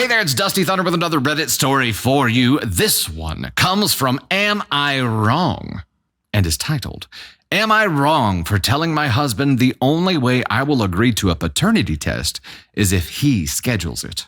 Hey there, it's Dusty Thunder with another Reddit story for you. This one comes from Am I Wrong? And is titled, Am I Wrong for Telling My Husband the only way I will agree to a paternity test is if he schedules it?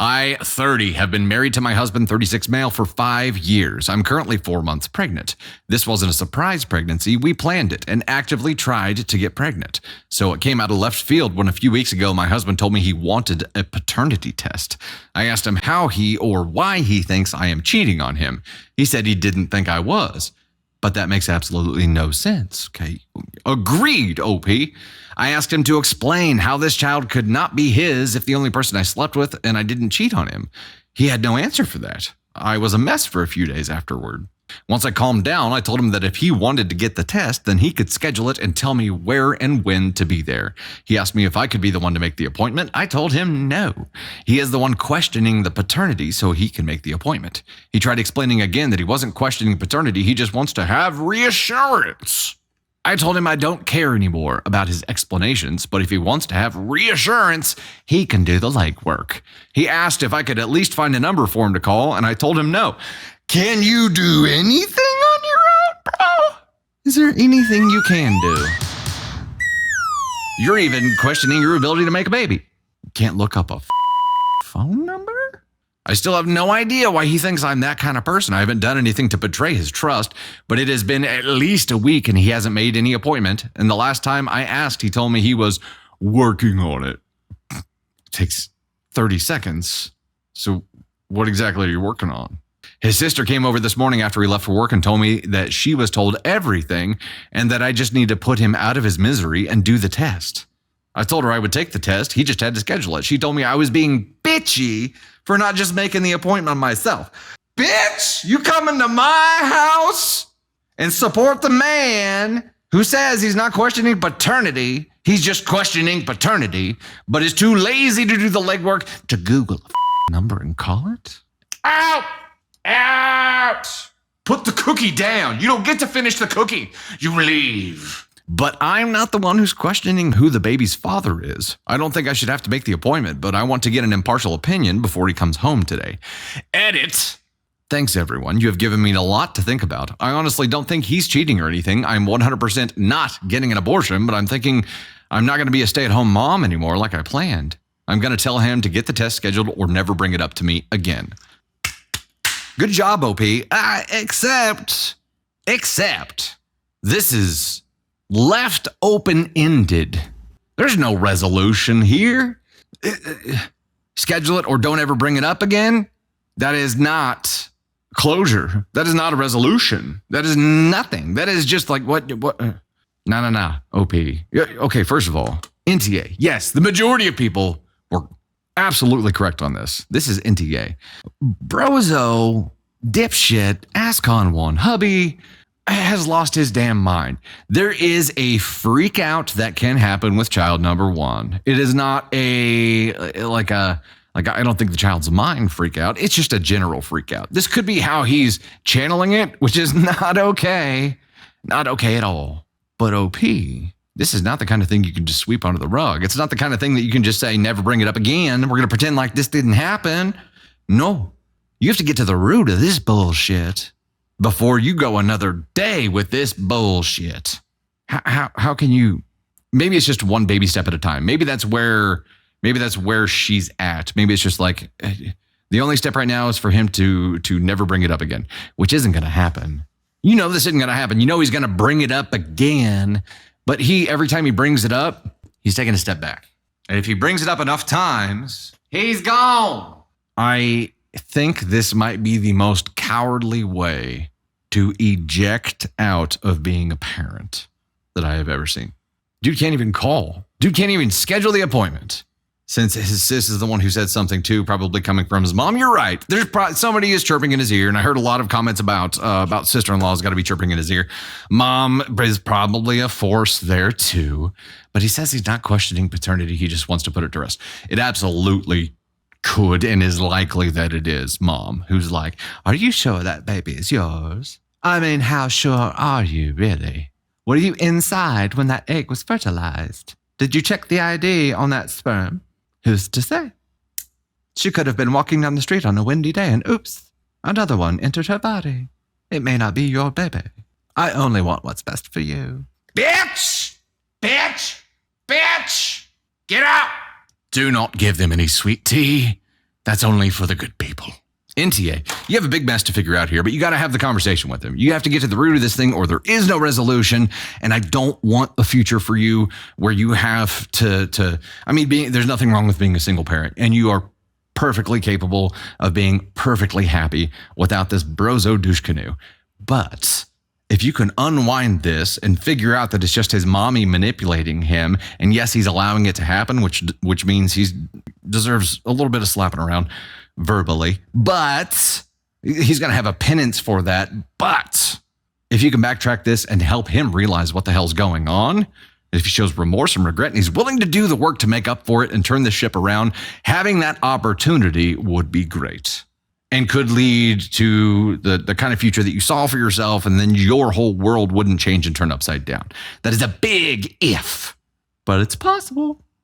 I, 30, have been married to my husband, 36 male, for 5 years. I'm currently 4 months pregnant. This wasn't a surprise pregnancy. We planned it and actively tried to get pregnant. So it came out of left field when a few weeks ago my husband told me he wanted a paternity test. I asked him how he or why he thinks I am cheating on him. He said he didn't think I was. But that makes absolutely no sense. Okay. Agreed, OP. I asked him to explain how this child could not be his if the only person I slept with and I didn't cheat on him. He had no answer for that. I was a mess for a few days afterward. Once I calmed down, I told him that if he wanted to get the test, then he could schedule it and tell me where and when to be there. He asked me if I could be the one to make the appointment. I told him no. He is the one questioning the paternity, so he can make the appointment. He tried explaining again that he wasn't questioning paternity, he just wants to have reassurance. I told him I don't care anymore about his explanations, but if he wants to have reassurance, he can do the legwork. He asked if I could at least find a number for him to call, and I told him no. Can you do anything on your own, bro? Is there anything you can do? You're even questioning your ability to make a baby. Can't look up a phone number? I still have no idea why he thinks I'm that kind of person. I haven't done anything to betray his trust, but it has been at least a week and he hasn't made any appointment. And the last time I asked, he told me he was working on it. It takes 30 seconds. So what exactly are you working on? His sister came over this morning after he left for work and told me that she was told everything and that I just need to put him out of his misery and do the test. I told her I would take the test. He just had to schedule it. She told me I was being bitchy for not just making the appointment myself. Bitch, you coming to my house and support the man who says he's not questioning paternity. He's just questioning paternity, but is too lazy to do the legwork to Google a number and call it? Out! Out! Put the cookie down. You don't get to finish the cookie. You leave. But I'm not the one who's questioning who the baby's father is. I don't think I should have to make the appointment, but I want to get an impartial opinion before he comes home today. Edit. Thanks, everyone. You have given me a lot to think about. I honestly don't think he's cheating or anything. I'm 100% not getting an abortion, but I'm thinking I'm not going to be a stay-at-home mom anymore like I planned. I'm going to tell him to get the test scheduled or never bring it up to me again. Good job, OP. Except, this is left open-ended. There's no resolution here. Schedule it or don't ever bring it up again. That is not closure. That is not a resolution. That is nothing. That is just like what? No, OP. Okay, first of all, NTA. Yes, the majority of people were absolutely correct on this. This is NTA. Brozo, dipshit, ask on one, hubby has lost his damn mind. There is a freak out that can happen with child number one. It is not I don't think the child's mind freak out. It's just a general freak out. This could be how he's channeling it, which is not okay. Not okay at all. But OP, this is not the kind of thing you can just sweep under the rug. It's not the kind of thing that you can just say, never bring it up again. We're going to pretend like this didn't happen. No, you have to get to the root of this bullshit before you go another day with this bullshit. How can you? Maybe it's just one baby step at a time. Maybe that's where she's at. Maybe it's just like the only step right now is for him to never bring it up again, which isn't going to happen. You know this isn't going to happen. You know he's going to bring it up again, but every time he brings it up, he's taking a step back. And if he brings it up enough times, he's gone. I think this might be the most cowardly way to eject out of being a parent that I have ever seen. Dude can't even call. Dude can't even schedule the appointment. Since his sis is the one who said something too, probably coming from his mom. You're right. There's somebody is chirping in his ear, and I heard a lot of comments about sister-in-law's got to be chirping in his ear. Mom is probably a force there too, but he says he's not questioning paternity. He just wants to put it to rest. It absolutely could and is likely that it is mom who's like, "Are you sure that baby is yours? I mean, how sure are you really? Were you inside when that egg was fertilized? Did you check the ID on that sperm? Who's to say?" She could have been walking down the street on a windy day and oops, another one entered her body. It may not be your baby. I only want what's best for you. Bitch! Bitch! Bitch! Get out! Do not give them any sweet tea. That's only for the good people. NTA, you have a big mess to figure out here, but you got to have the conversation with him. You have to get to the root of this thing or there is no resolution. And I don't want a future for you where you have to there's nothing wrong with being a single parent and you are perfectly capable of being perfectly happy without this brozo douche canoe. But if you can unwind this and figure out that it's just his mommy manipulating him, and yes, he's allowing it to happen, which means he deserves a little bit of slapping around verbally, but he's going to have a penance for that. But if you can backtrack this and help him realize what the hell's going on, if he shows remorse and regret and he's willing to do the work to make up for it and turn the ship around, having that opportunity would be great and could lead to the kind of future that you saw for yourself, and then your whole world wouldn't change and turn upside down. That is a big if, but it's possible.